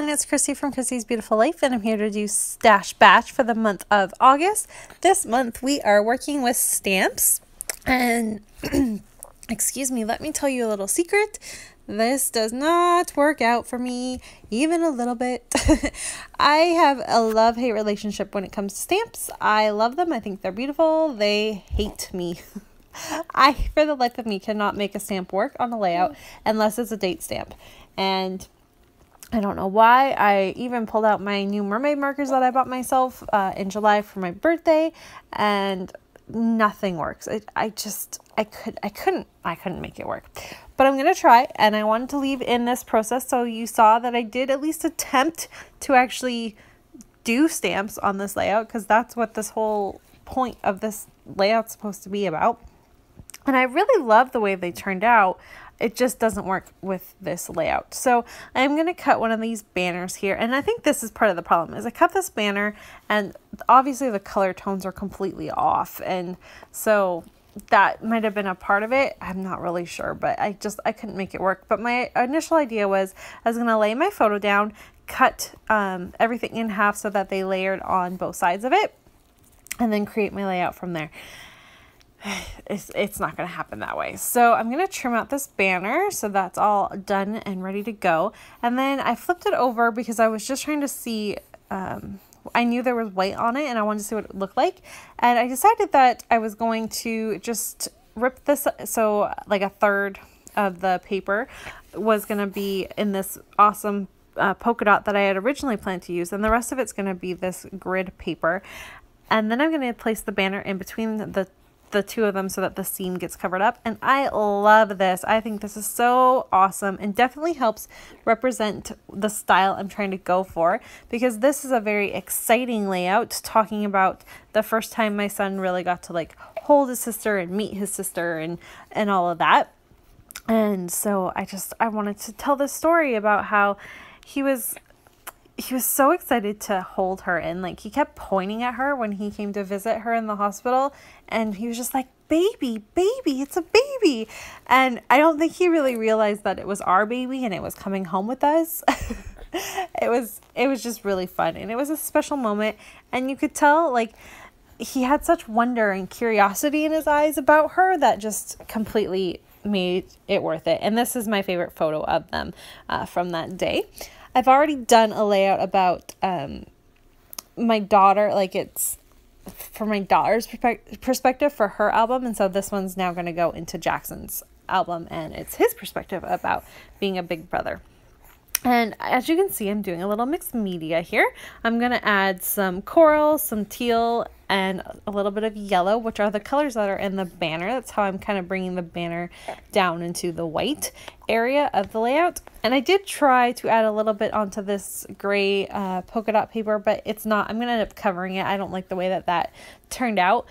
everyone, it's Christy from Christy's Beautiful Life, and I'm here to do Stash Batch for the month of August. This month we are working with stamps, and excuse me, let me tell you a little secret. This does not work out for me even a little bit. I have a love-hate relationship when it comes to stamps. I love them. I think they're beautiful. They hate me. I, for the life of me, cannot make a stamp work on a layout unless it's a date stamp. And I don't know why. I even pulled out my new mermaid markers that I bought myself in July for my birthday, and nothing works. I couldn't make it work. But I'm going to try, and I wanted to leave in this process so you saw that I did at least attempt to actually do stamps on this layout, because that's what this whole point of this layout's supposed to be about. And I really love the way they turned out. It just doesn't work with this layout. So I'm going to cut one of these banners here. And I think this is part of the problem, is I cut this banner and obviously the color tones are completely off. And so that might have been a part of it. I'm not really sure, but I couldn't make it work. But my initial idea was I was going to lay my photo down, cut everything in half so that they layered on both sides of it, and then create my layout from there. It's not going to happen that way. So I'm going to trim out this banner so that's all done and ready to go. And then I flipped it over because I was just trying to see, I knew there was white on it and I wanted to see what it looked like. And I decided that I was going to just rip this, so like a third of the paper was going to be in this awesome polka dot that I had originally planned to use, and the rest of it's going to be this grid paper. And then I'm going to place the banner in between the two of them so that the seam gets covered up. And I love this. I think this is so awesome and definitely helps represent the style I'm trying to go for, because this is a very exciting layout, talking about the first time my son really got to like hold his sister and meet his sister and all of that. And so I wanted to tell this story about how he was so excited to hold her, and like he kept pointing at her when he came to visit her in the hospital, and he was just like, baby, it's a baby. And I don't think he really realized that it was our baby and it was coming home with us. It was just really fun, and it was a special moment, and you could tell like he had such wonder and curiosity in his eyes about her that just completely made it worth it. And this is my favorite photo of them from that day. I've already done a layout about my daughter, like it's from my daughter's perspective for her album, and so this one's now going to go into Jackson's album, and it's his perspective about being a big brother. And as you can see, I'm doing a little mixed media here. I'm going to add some coral, some teal, and a little bit of yellow, which are the colors that are in the banner. That's how I'm kind of bringing the banner down into the white area of the layout. And I did try to add a little bit onto this gray polka dot paper, but it's not. I'm going to end up covering it. I don't like the way that turned out.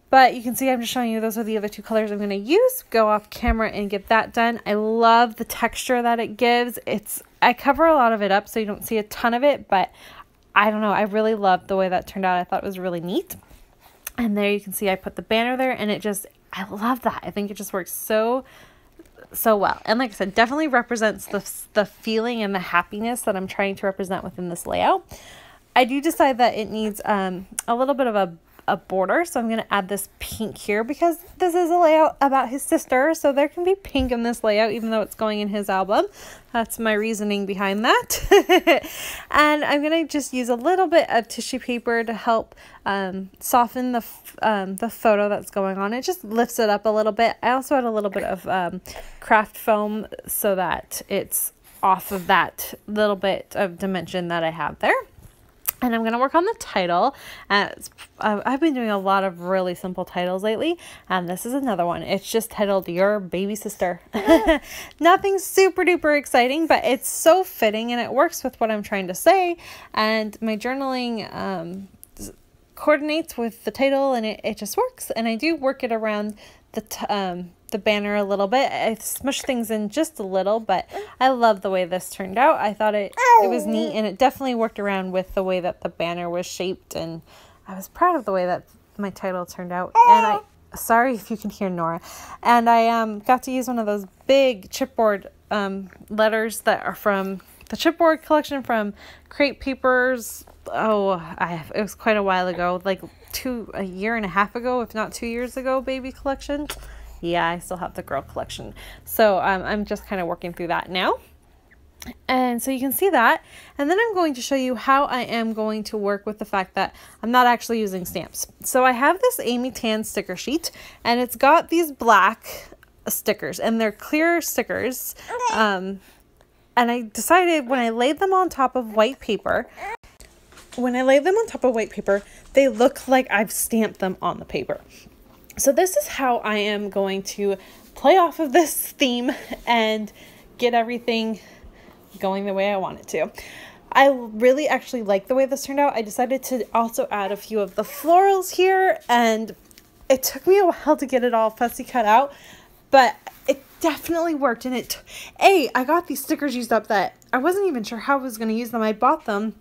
But you can see I'm just showing you those are the other two colors I'm going to use. Go off camera and get that done. I love the texture that it gives. I cover a lot of it up so you don't see a ton of it, but I don't know. I really loved the way that turned out. I thought it was really neat. And there you can see I put the banner there, and I love that. I think it just works so well. And like I said, definitely represents the feeling and the happiness that I'm trying to represent within this layout. I do decide that it needs a little bit of a border, so I'm going to add this pink here because this is a layout about his sister, so there can be pink in this layout even though it's going in his album. That's my reasoning behind that. And I'm going to just use a little bit of tissue paper to help soften the photo that's going on. It just lifts it up a little bit. I also add a little bit of craft foam so that it's off of that little bit of dimension that I have there. And I'm going to work on the title. I've been doing a lot of really simple titles lately, and this is another one. It's just titled Your Baby Sister. Nothing super duper exciting, but it's so fitting and it works with what I'm trying to say. And my journaling coordinates with the title, and it just works. And I do work it around the banner a little bit. I smushed things in just a little, but I love the way this turned out. I thought it was neat, and it definitely worked around with the way that the banner was shaped, and I was proud of the way that my title turned out. And sorry if you can hear Nora. And I got to use one of those big chipboard letters that are from the chipboard collection from Crate Papers. Oh, it was quite a while ago, like a year and a half ago, if not 2 years ago, baby collection. Yeah, I still have the girl collection. So I'm just kind of working through that now. And so you can see that. And then I'm going to show you how I am going to work with the fact that I'm not actually using stamps. So I have this Amy Tan sticker sheet, and it's got these black stickers, and they're clear stickers. And I decided when I laid them on top of white paper, they look like I've stamped them on the paper. So this is how I am going to play off of this theme and get everything going the way I want it to. I really actually like the way this turned out. I decided to also add a few of the florals here, and it took me a while to get it all fussy cut out, but it definitely worked. And I got these stickers used up that I wasn't even sure how I was going to use them. I bought them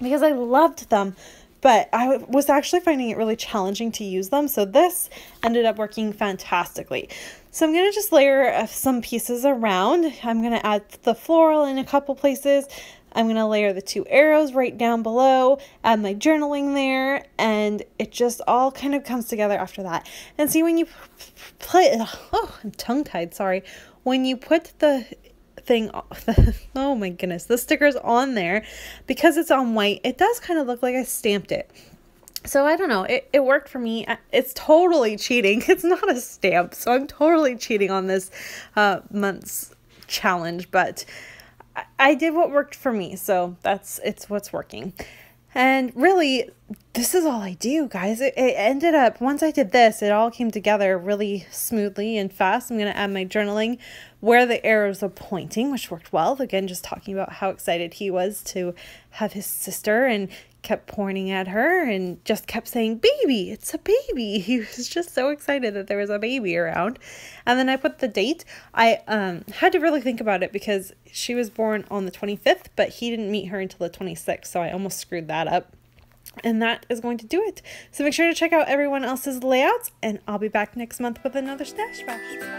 because I loved them, but I was actually finding it really challenging to use them. So this ended up working fantastically. So I'm going to just layer some pieces around. I'm going to add the floral in a couple places. I'm going to layer the 2 arrows right down below, add my journaling there, and it just all kind of comes together after that. And see, when you I'm tongue-tied, sorry. When you put the thing, oh my goodness, the stickers on there, because it's on white, it does kind of look like I stamped it. So I don't know, it worked for me. It's totally cheating. It's not a stamp, so I'm totally cheating on this month's challenge, but I did what worked for me, so it's what's working. And really, this is all I do, guys. It ended up, once I did this, it all came together really smoothly and fast. I'm going to add my journaling where the arrows are pointing, which worked well. Again, just talking about how excited he was to have his sister, and kept pointing at her and just kept saying, baby, it's a baby. He was just so excited that there was a baby around. And then I put the date. I had to really think about it because she was born on the 25th, but he didn't meet her until the 26th. So I almost screwed that up. And that is going to do it. So make sure to check out everyone else's layouts, and I'll be back next month with another Stash Bash.